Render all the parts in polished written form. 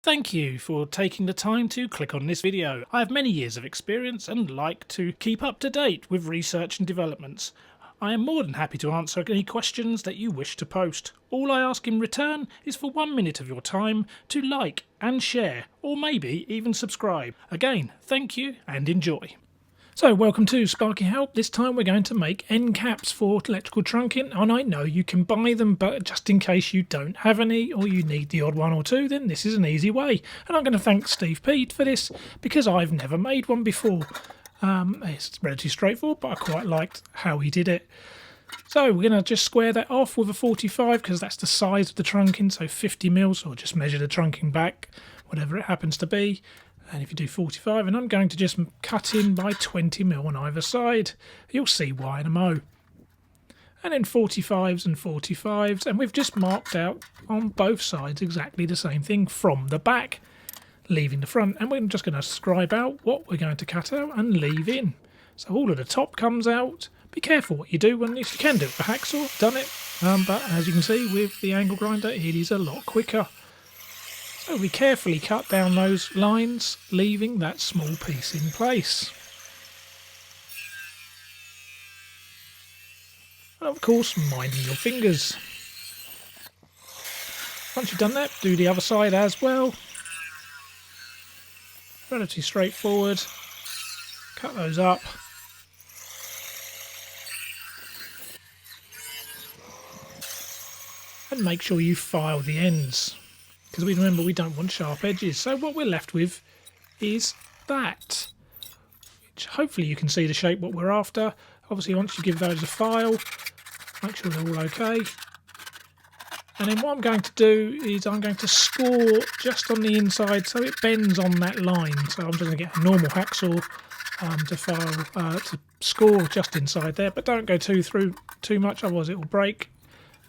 Thank you for taking the time to click on this video. I have many years of experience and like to keep up to date with research and developments. I am more than happy to answer any questions that you wish to post. All I ask in return is for 1 minute of your time to like and share, or maybe even subscribe. Again, thank you and enjoy. So welcome to Sparky Help. This time we're going to make end caps for electrical trunking, and I know you can buy them, but just in case you don't have any or you need the odd one or two, then this is an easy way. And I'm going to thank Steve Pete for this because I've never made one before. It's relatively straightforward, but I quite liked how he did it. So we're going to just square that off with a 45 because that's the size of the trunking, so 50 mils, or just measure the trunking back, whatever it happens to be. And if you do 45, and I'm going to just cut in by 20 mil on either side. You'll see why in a mo. And then 45s and 45s, and we've just marked out on both sides exactly the same thing from the back, leaving the front. And we're just going to scribe out what we're going to cut out and leave in. So all of the top comes out. Be careful what you do when you can do it with a hacksaw. Done it, but as you can see with the angle grinder, it is a lot quicker. So we carefully cut down those lines, leaving that small piece in place. And of course, minding your fingers. Once you've done that, do the other side as well. Relatively straightforward. Cut those up. And make sure you file the ends, because we remember we don't want sharp edges. So what we're left with is that, which hopefully you can see the shape what we're after. Obviously once you give those a file, make sure they're all okay. And then what I'm going to do is I'm going to score just on the inside so it bends on that line. So I'm just going to get a normal hacksaw to score just inside there, but don't go through too much, otherwise it will break.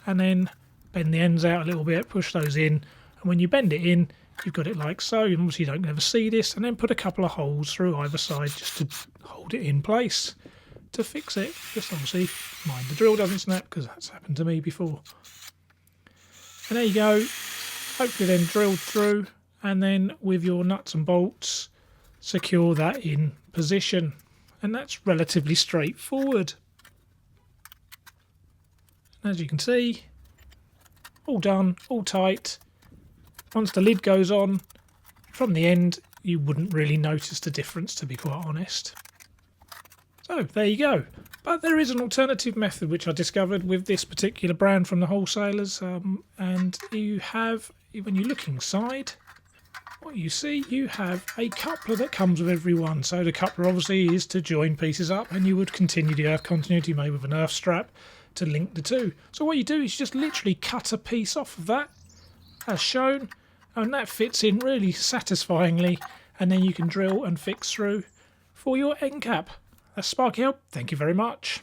And then bend the ends out a little bit, push those in. And when you bend it in, you've got it like so. And obviously you don't ever see this. And then put a couple of holes through either side just to hold it in place. To fix it, just obviously mind the drill doesn't snap, because that's happened to me before. And there you go. Hopefully then drilled through, and then with your nuts and bolts, secure that in position. And that's relatively straightforward. As you can see, all done, all tight. Once the lid goes on, from the end, you wouldn't really notice the difference, to be quite honest. So there you go. But there is an alternative method which I discovered with this particular brand from the wholesalers, and you have, when you look inside, what you see, you have a coupler that comes with every one. So the coupler obviously is to join pieces up, and you would continue the earth continuity made with an earth strap to link the two. So what you do is just literally cut a piece off of that, as shown, and that fits in really satisfyingly, and then you can drill and fix through for your end cap. That's Sparky Help. Thank you very much.